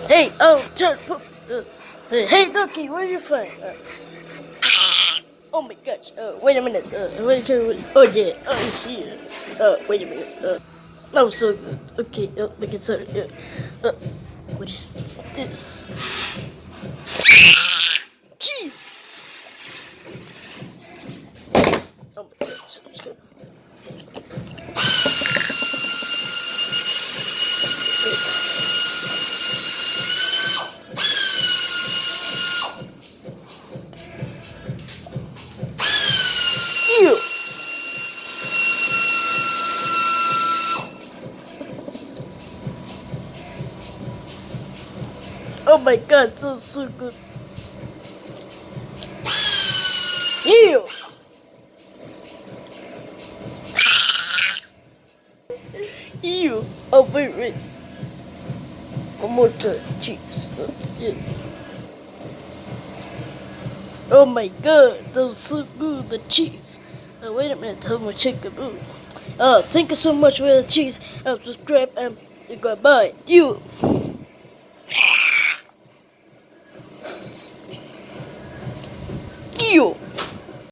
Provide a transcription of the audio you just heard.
Hey, turn. Hey, Ducky, where's your phone? Oh my gosh. Wait a minute. Oh yeah. Oh here. Wait a minute. Oh, so good. Okay. Make it sorry. What is this? Jeez. Oh my gosh. Let's go. Ew. Oh my god, so good. Ew. Ew. Oh wait. One more time. Jeez. Yeah. Oh my god, that was so good, the cheese. Wait a minute, tell me chicken. Thank you so much for the cheese. Subscribe and goodbye. You. You.